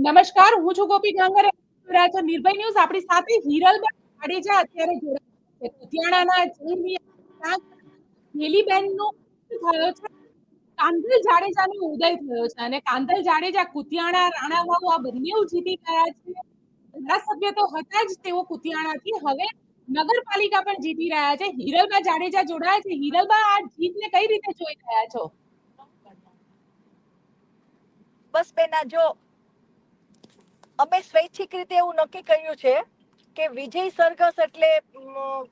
નમસ્કાર, હું છું ગોપી ડાંગર. નિર્ભય ન્યૂઝ. આપણી સાથે હિરલબેન જાડેજા અત્યારે જોડાયા છે. કુતિયાણાના હેલીબેનનો થયો છે. કાંધલ જાડેજાનો ઉદય થયો છે અને કાંધલ જાડેજા કુતિયાણા રાણાવાવ આ બંને જીતી ગયા છે. ધારાસભ્ય તો હતા જ તેઓ કુતિયાણાથી, હવે નગરપાલિકા પણ જીતી રહ્યા છે. હિરલબા જાડેજા જોડાયા છે. હિરલબા, આ જીતને કઈ રીતે જોઈ રહ્યા છો? બસ બેના, જો અમે સ્વૈચ્છિક રીતે એવું નક્કી કર્યું છે કે વિજય સરઘસ એટલે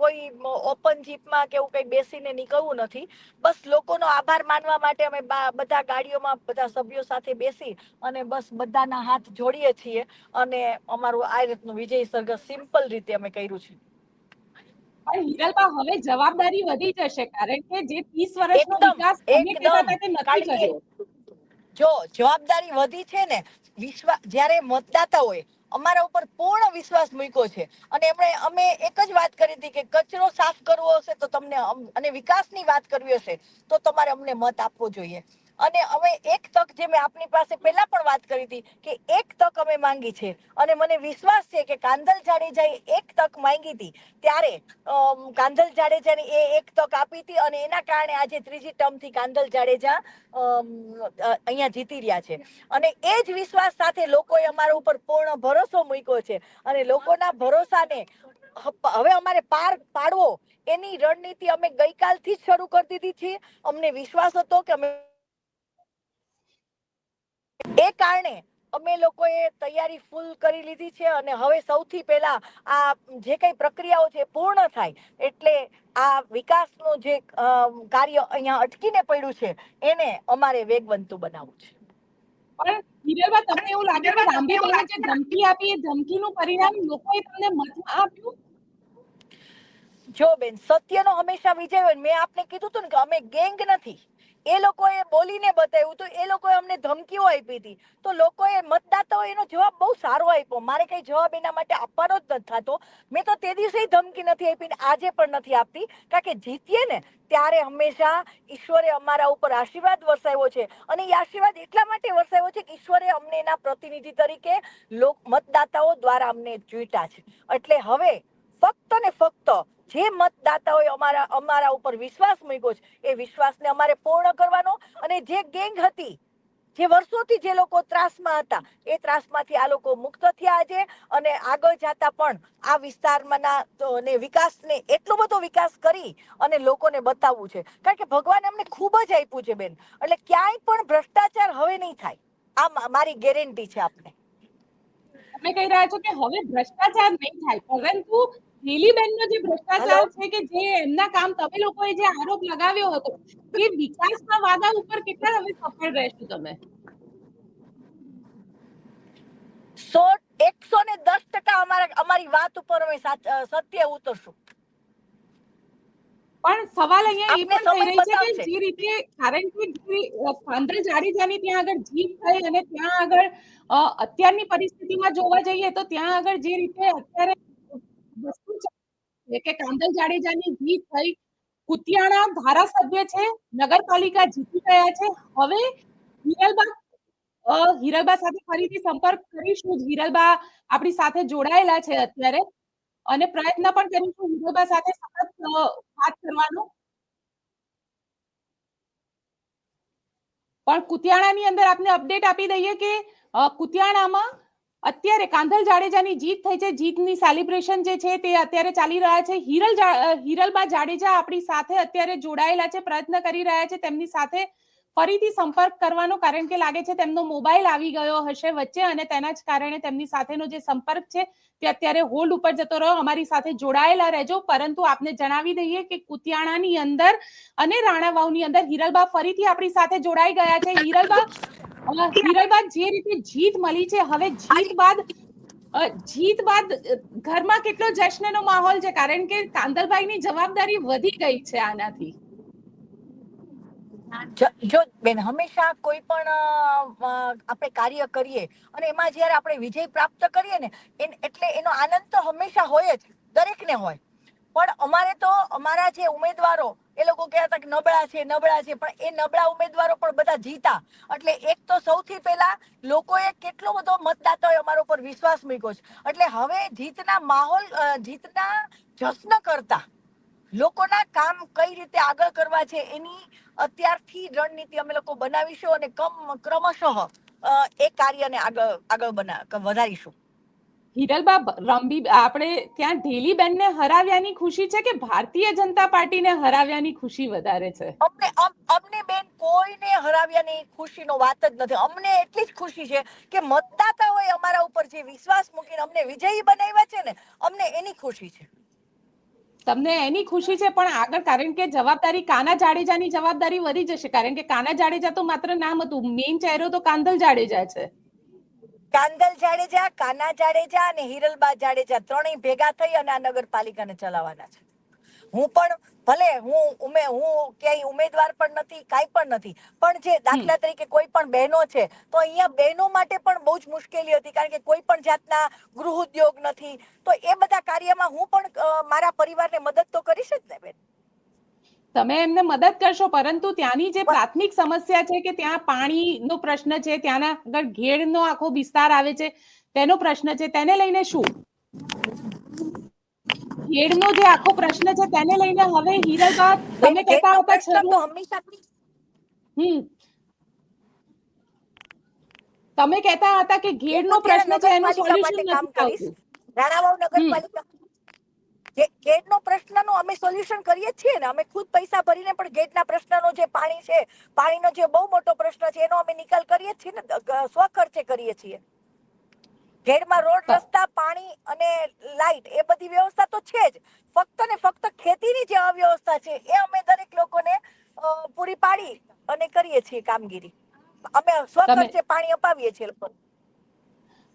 કોઈ ઓપન જીપમાં કે એવું કઈ બેસીને નીકળવું નથી. બસ લોકોનો આભાર માનવા માટે અમે બધા ગાડીઓમાં બધા સભ્યો સાથે બેસી અને બસ બધાના હાથ જોડીએ છીએ અને અમારું આ રીતનું વિજય સરઘસ સિમ્પલ રીતે અમે કર્યું છે. પણ હિરલબા, હવે જવાબદારી વધી જશે, કારણ કે જે 30 વર્ષનો વિકાસ અમે કહેતા હતા તે નથી કર્યો. જો જવાબદારી વધી છે ને, જ્યારે મતદાતા હોય અમારા ઉપર પૂર્ણ વિશ્વાસ મૂક્યો છે અને અમે એક જ વાત કરી હતી કે કચરો સાફ કરવો હશે તો તમને અને વિકાસની વાત કરવી હશે તો તમારે અમને મત આપવો જોઈએ. અને અમે એક તક, જે મેં આપની પાસે પહેલા પણ વાત કરી હતી કે એક તક અમે માંગી છે અને મને વિશ્વાસ છે કે કાંધલ જાડેજાએ એક તક માંગી હતી ત્યારે કાંધલ જાડેજાને એ એક તક આપી હતી અને એના કારણે આજે ત્રીજી ટર્મથી કાંધલ જાડેજા અહીંયા જીતી રહ્યા છે. અને એ જ વિશ્વાસ સાથે લોકોએ અમારા ઉપર પૂર્ણ ભરોસો મૂક્યો છે અને લોકોના ભરોસાને હવે અમારે પાર પાડવો એની રણનીતિ અમે ગઈકાલથી જ શરૂ કરી દીધી છે. અમને વિશ્વાસ હતો કે અમે એ કારણે અમે લોકોએ તૈયારી ફૂલ કરી લીધી છે અને હવે સૌથી પહેલા આ જે કઈ પ્રક્રિયાઓ છે પૂર્ણ થાય એટલે આ વિકાસનું જે કાર્ય અહીંયા અટકીને પડ્યું છે એને અમારે વેગવંતુ બનાવવું છે. પણ હિરલબા, તમને એવું લાગે કે રામબીબેને જે ધમકી આપી એ ધમકીનું પરિણામ લોકોએ તમને મતમાં આપ્યું? જો બેન, સત્યનો હંમેશા વિજય હોય. મેં આપને કીધું હતું ને કે અમે ગેંગ નથી. એ લોકોએ બોલીને બતાવ્યું તો એ લોકોએ અમને ધમકીઓ આપી હતી તો લોકોએ મતદાતાઓ એનો જવાબ બહુ સારો આપ્યો. મારે કઈ જવાબ એના માટે આપવાનો જ નથી થતો. મેં તો તે દિવસે ધમકી નથી આપી ને આજે પણ નથી આપતી, કારણ કે જીતીએ ને ત્યારે હંમેશા ઈશ્વરે અમારા ઉપર આશીર્વાદ વરસાવ્યો છે અને એ આશીર્વાદ એટલા માટે વરસાવ્યો છે કે ઈશ્વરે અમને એના પ્રતિનિધિ તરીકે મતદાતાઓ દ્વારા અમને ચૂંટ્યા છે. એટલે હવે ફક્ત ને ફક્ત જે મતદાતાઓએ અમારા ઉપર વિશ્વાસ મૂક્યો છે એ વિશ્વાસને અમારે પૂર્ણ કરવાનો અને જે ગેંગ હતી, જે વર્ષોથી જે લોકો ત્રાસમાં હતા, એ ત્રાસમાંથી આ લોકો મુક્ત થયા આજે અને આગળ જતા પણ આ વિસ્તારમાં વિકાસને એટલો બધો વિકાસ કરી અને લોકોને બતાવવું છે. કારણ કે ભગવાને અમને ખૂબ જ આપ્યું છે બેન, એટલે ક્યાંય પણ ભ્રષ્ટાચાર હવે નહીં થાય. આ મારી ગેરંટી છે આપને. તમે કહી રહ્યા છો કે હવે ભ્રષ્ટાચાર નહીં થાય, પરંતુ હેલીબેનનો જે ભ્રષ્ટાચાર છે કે જે એમના કામ તમે લોકોએ જે આરોપ લગાવ્યો હતો એ વિકાસના વાદા ઉપર કેટલા હવે સફળ રહેશો તમે? 110% અમારી વાત ઉપર અમે સત્ય ઉતરશું. પણ સવાલ અહીંયા એ પણ થઈ રહી છે કે જે રીતે, કારણ કે કાંધલ જાડેજાની ત્યાં આગળ જીત થઈ અને ત્યાં આગળ અત્યારની પરિસ્થિતિમાં જોવા જઈએ તો ત્યાં આગળ જે રીતે અત્યારે વસ્તુ છે કે કાંધલ જાડેજાની જીત થઈ, કુતિયાણા ધારાસભ્ય છે, નગરપાલિકા જીતી ગયા છે. હવે હિરલબા સાથે ફરીથી સંપર્ક કરીશું. હિરલબા આપણી સાથે જોડાયેલા છે અત્યારે અને પ્રયત્ન પણ કરીશું હિરલબા સાથે સતત વાત કરવાનો. પણ કુતિયાણાની અંદર આપને અપડેટ આપી દઈએ કે કુતિયાણામાં અત્યારે કાંધલ જાડેજાની જીત થઈ છે. જીતની સેલિબ્રેશન જે છે તે અત્યારે ચાલી રહ્યા છે. હિરલબા જાડેજા આપણી સાથે અત્યારે જોડાયેલા છે, પ્રયત્ન કરી રહ્યા છે તેમની સાથે ફરીથી સંપર્ક કરવાનો, કારણ કે લાગે છે તેમનો મોબાઈલ આવી ગયો હશે વચ્ચે અને તેના જ કારણે તેમની સાથેનો જે સંપર્ક છે તે અત્યારે હોલ્ડ ઉપર જતો રહ્યો. અમારી સાથે જોડાયેલા રહેજો. પરંતુ આપને જણાવી દઈએ કે કુતિયાણાની અંદર અને રાણાવાવની અંદર હિરલબા ફરીથી આપણી સાથે જોડાઈ ગયા છે. હિરલબા, જે રીતે જીત મળી છે, હવે જીત બાદ ઘરમાં કેટલો જશ્નનો માહોલ છે, કારણ કે કાંદલભાઈની જવાબદારી વધી ગઈ છે આનાથી? જો બેન, હંમેશા કોઈ પણ આપણે કાર્ય કરીએ અને એમાં જયારે આપણે વિજય પ્રાપ્ત કરીએ ને એટલે એનો આનંદ તો હંમેશા હોય જ, દરેકને હોય. પણ અમારે તો અમારા જે ઉમેદવારો એ લોકો કહેતા કે નબળા છે, પણ એ નબળા ઉમેદવારો પણ બધા જીતા. એટલે એક તો સૌથી પહેલા લોકોએ કેટલો બધો મતદાતાઓએ અમારા ઉપર વિશ્વાસ મૂક્યો છે. એટલે હવે જીતના માહોલ, જીતના જશ્ન કરતા લોકોના કામ કઈ રીતે આગળ કરવા છે એની અત્યારથી રણનીતિ અમે લોકો બનાવીશું અને ક્રમશઃ એ કાર્યને આગળ વધારીશું. હિરલબા, આપણે ત્યાં ઢેલીબેનને હરાવ્યાની ખુશી છે કે ભારતીય જનતા પાર્ટીને હરાવ્યાની ખુશી વધારે છે? અમને બેન કોઈને હરાવ્યાની ખુશીનો વાત જ નથી. અમને એટલી જ ખુશી છે કે મતદાતાઓએ અમારા ઉપર જે વિશ્વાસ મૂકીને અમને વિજયી બનાવ્યા છે ને, અમને એની ખુશી છે. તમને એની ખુશી છે, પણ આગળ કારણ કે જવાબદારી કાના જાડેજાની જવાબદારી વધી જશે, કારણ કે કાના જાડેજા તો માત્ર નામ હતું, મેઇન ચહેરો તો કાંધલ જાડેજા છે. કાંધલ જાડેજા, કાના જાડેજા અને હિરલબા જાડેજા ત્રણેય ભેગા થઈ અને આ નગરપાલિકાને ચલાવવાના છે. હું પણ ભલે હું ક્યાંય ઉમેદવાર પણ નથી, કાંઈ પણ નથી, પણ જે દાખલા તરીકે કોઈ પણ બહેનો છે તો અહીંયા બહેનો માટે પણ બહુ જ મુશ્કેલી હતી, કારણ કે કોઈ પણ જાતના ગૃહ ઉદ્યોગ નથી. તો એ બધા કાર્યમાં હું પણ મારા પરિવારને મદદ તો કરીશ જ ને બેન. તમે એમને મદદ કરશો, પરંતુ ત્યાંની જે પ્રાથમિક સમસ્યા છે કે ત્યાં પાણીનો પ્રશ્ન છે, ત્યાંના આગળ ઘેડનો આખો વિસ્તાર આવે છે, તેનો પ્રશ્ન છે, તેને લઈને શું? ઘેડનો જે આખો પ્રશ્ન છે તેને લઈને હવે હિરલબા તમે કહેતા હતા પ્રશ્ન તો હંમેશા તમે કહેતા હતા કે ઘેડનો પ્રશ્ન છે એનું સોલ્યુશન નથી આવતું. રાણાવાવ નગરપાલિકા ગેટનો પ્રશ્નનો અમે સોલ્યુશન કરીએ છીએ ને. અમે ખુદ પૈસા ભરીને પણ ગેટના પ્રશ્નનો જે પાણી છે, પાણીનો જે બહુ મોટો પ્રશ્ન છે, એનો અમે નિકાલ કરીએ છીએ ને, સ્વખર્ચે કરીએ છીએ. ગેટમાં રોડ, રસ્તા, પાણી અને લાઇટ એ બધી વ્યવસ્થા તો છે જ. ફક્ત ને ફક્ત ખેતીની જે અવ્યવસ્થા છે એ અમે દરેક લોકોને પૂરી પાડી અને કરીએ છીએ કામગીરી. અમે સ્વખર્ચે પાણી અપાવીએ છીએ લોકોને.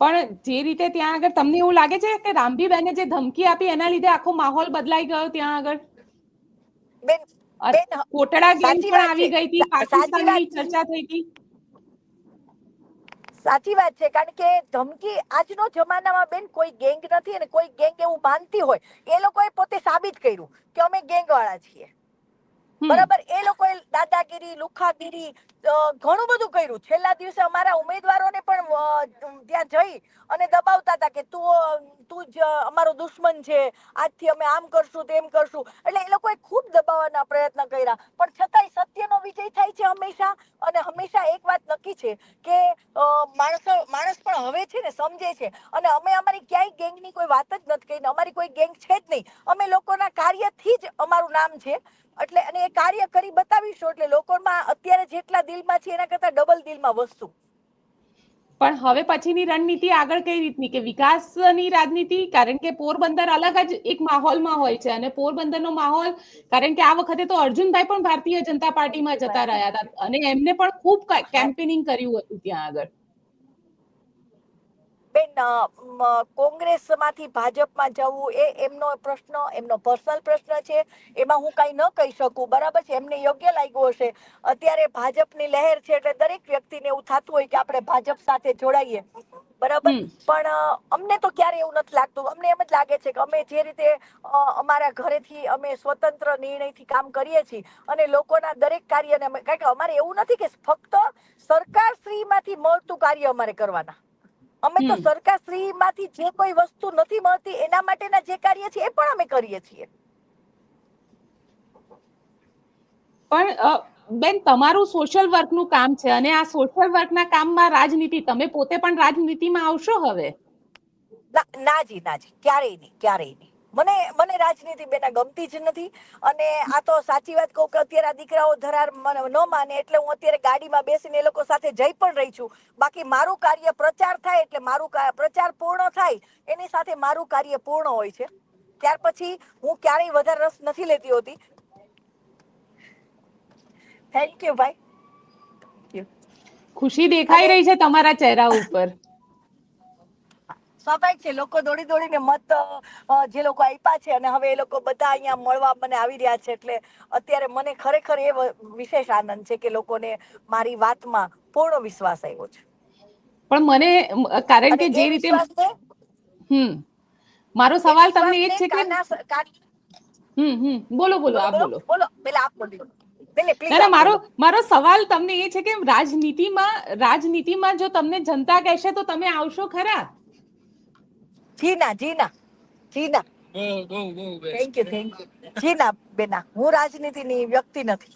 પણ જે રીતે ત્યાં આગળ તમને એવું લાગે છે કે રામભીબેને જે ધમકી આપી એના લીધે આખો માહોલ બદલાઈ ગયો ત્યાં આગળ? બેન કોટડા ગેંગ સાચી પણ વાત આવી છે, ગઈ હતી, સાચી પાકિસ્તાનની વાત ચર્ચા થઈ હતી. સાચી વાત છે, કારણ કે ધમકી આજનો જમાનામાં બેન કોઈ ગેંગ નથી અને કોઈ ગેંગ એવું માનતી હોય એ લોકોએ પોતે સાબિત કર્યું કે અમે ગેંગ વાળા છીએ. બરાબર, એ લોકોએ દાદાગીરી, લુખાગીરી ઘણું બધું કર્યું. છેલ્લા દિવસે અમારા ઉમેદવારોને પણ ત્યાં જઈ અને દબાવતા હતા કે તું જ અમારો દુશ્મન છે, આજથી અમે આમ કરશું, તેમ કરશું. એટલે એ લોકોએ ખૂબ દબાવવાના પ્રયત્ન કર્યા, પણ છતાંય સત્યનો વિજય થાય છે હંમેશા. અને હંમેશા એક વાત નક્કી છે કે માણસ પણ હવે છે ને સમજે છે. અને અમે અમારી ક્યાંય ગેંગની કોઈ વાત જ નથી કરી, અમારી કોઈ ગેંગ છે જ નહીં. અમે લોકોના કાર્યથી જ અમારું નામ છે. એટલે અને એ કાર્ય કરી બતાવીશું એટલે લોકોમાં અત્યારે જેટલા દિલમાં છે એના કરતા ડબલ દિલમાં વસશું. પણ હવે પછીની રણનીતિ આગળ કઈ રીતની, કે વિકાસની રાજનીતિ? કારણ કે પોરબંદર અલગ જ એક માહોલમાં હોય છે, અને પોરબંદરનો માહોલ, કારણ કે આ વખતે તો અર્જુનભાઈ પણ ભારતીય જનતા પાર્ટીમાં જતા રહ્યા હતા અને એમને પણ ખૂબ કેમ્પેનિંગ કર્યું હતું ત્યાં આગળ. બેન, કોંગ્રેસમાંથી ભાજપમાં જવું એ એમનો પ્રશ્ન, એમનો પર્સનલ પ્રશ્ન છે. એમાં હું કઈ ન કહી શકું. બરાબર છે, એમને યોગ્ય લાગ્યું હશે. અત્યારે ભાજપની લહેર છે એટલે દરેક વ્યક્તિને એવું થતું હોય કે આપણે ભાજપ સાથે જોડાઈએ. બરાબર, પણ અમને તો ક્યારે એવું નથી લાગતું. અમને એમ જ લાગે છે કે અમે જે રીતે અમારા ઘરેથી અમે સ્વતંત્ર નિર્ણયથી કામ કરીએ છીએ અને લોકોના દરેક કાર્યને અમે, કારણ કે અમારે એવું નથી કે ફક્ત સરકારશ્રીમાંથી મળતું કાર્ય અમારે કરવાના. અમે તો સરકારશ્રીમાંથી જે કોઈ વસ્તુ નથી મળતી એના માટેના જે કાર્ય છે એ પણ અમે કરીએ છીએ. પણ બેન, તમારું સોશિયલ વર્કનું કામ છે અને આ સોશિયલ વર્કના કામમાં રાજનીતિ, તમે પોતે પણ રાજનીતિમાં આવશો હવે? નાજી, ક્યારેય નહીં. મને રાજનીતિ બેના ગમતી જ નથી. અને આ તો સાચી વાત કહું કે અત્યારે આ દીકરાઓ ધરાર ન માને એટલે હું અત્યારે ગાડીમાં બેસીને એ લોકો સાથે જઈ પણ રહી છું. બાકી મારું કાર્ય પ્રચાર થાય એટલે મારું પ્રચાર પૂર્ણ થાય એની સાથે મારું કાર્ય પૂર્ણ હોય છે. ત્યાર પછી હું ક્યારેય વધારે રસ નથી લેતી હોતી. થેન્ક યુ ભાઈ. ખુશી દેખાઈ રહી છે તમારા ચહેરા ઉપર. સ્વાભાવિક છે, લોકો દોડી દોડીને મત જે લોકો આપ્યા છે અને હવે એ લોકો બધા અહીંયા મળવા મને આવી રહ્યા છે, એટલે અત્યારે મને ખરેખર એ વિશેષ આનંદ છે કે લોકોને મારી વાતમાં પૂર્ણ વિશ્વાસ આવ્યો છે. પણ મને, કારણ કે જે રીતે વિશ્વાસને મારો સવાલ તમને એ જ છે કે બોલો બોલો આપ બોલો. બોલો પેલા આપ બોલો પેલે ના પ્લીઝ ના, મારો સવાલ તમને એ છે કે રાજનીતિમાં જો તમને જનતા કહેશે તો તમે આવશો ખરા? જી ના થેન્ક યુ જી ના બેના, હું રાજનીતિની વ્યક્તિ નથી.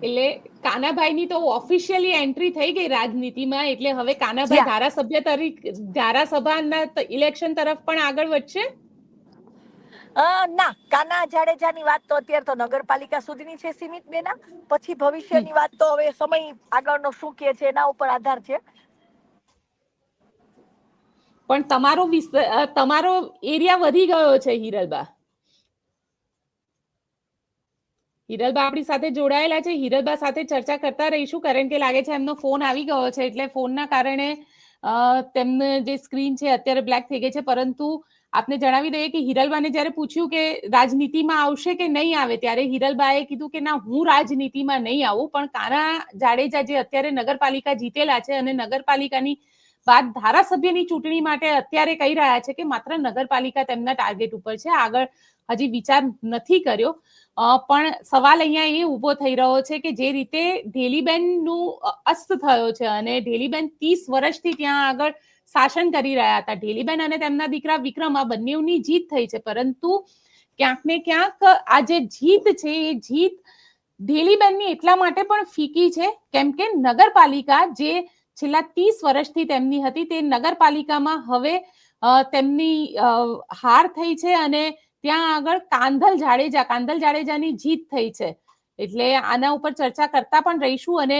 એટલે કાનાભાઈની તો ઓફિશિયલી એન્ટ્રી થઈ ગઈ રાજનીતિમાં, એટલે હવે કાનાભાઈ જ્યાં. ધારાસભ્ય તરીકે ધારાસભાના ઇલેક્શન તરફ પણ આગળ વધશે. ના, કાના જાડેજાની વાત તો અત્યારે તો નગરપાલિકા સુધીની છે સીમિત બેના. પછી ભવિષ્યની વાત તો હવે સમય આગળનો શું કહે છે એના ઉપર આધાર છે. પણ તમારો એરિયા વધી ગયો છે હિરલબા. હિરલબા આપણી સાથે જોડાયેલા છે. હિરલબા સાથે ચર્ચા કરતા રહીશું, કારણ કે લાગે છે એમનો ફોન આવી ગયો છે, એટલે ફોનના કારણે તેમને જે સ્ક્રીન છે અત્યારે બ્લેક થઈ ગઈ છે. પરંતુ આપને જણાવી દઈએ કે હિરલબાને જ્યારે પૂછ્યું કે રાજનીતિમાં આવશે કે નહીં આવે, ત્યારે હિરલબાએ કીધું કે ના, હું રાજનીતિમાં નહીં આવું, પણ કાના જાડેજા જે અત્યારે નગરપાલિકા જીતેલા છે અને નગરપાલિકાની બાદ ધારાસભ્યની ચૂંટણી માટે અત્યારે કહી રહ્યા છે કે માત્ર નગરપાલિકા તેમના ટાર્ગેટ ઉપર છે, આગળ હજી વિચાર નથી કર્યો. પણ સવાલ અહીંયા એ ઉભો થઈ રહ્યો છે કે જે રીતે ઢેલીબેનનું અસ્ત થયો છે અને ઢેલીબેન 30 વર્ષથી ત્યાં આગળ શાસન કરી રહ્યા હતા. ઢેલીબેન અને તેમના દીકરા વિક્રમ, આ બંનેની જીત થઈ છે, પરંતુ ક્યાંક ને ક્યાંક આ જે જીત છે એ જીત ઢેલીબેનની એટલા માટે પણ ફીકી છે કેમ કે નગરપાલિકા જે છેલ્લા 30 વર્ષથી તેમની હતી, તે નગરપાલિકામાં હવે તેમની હાર થઈ છે અને ત્યાં આગળ કાંધલ જાડેજાની જીત થઈ છે. એટલે આના ઉપર ચર્ચા કરતા પણ રહીશું અને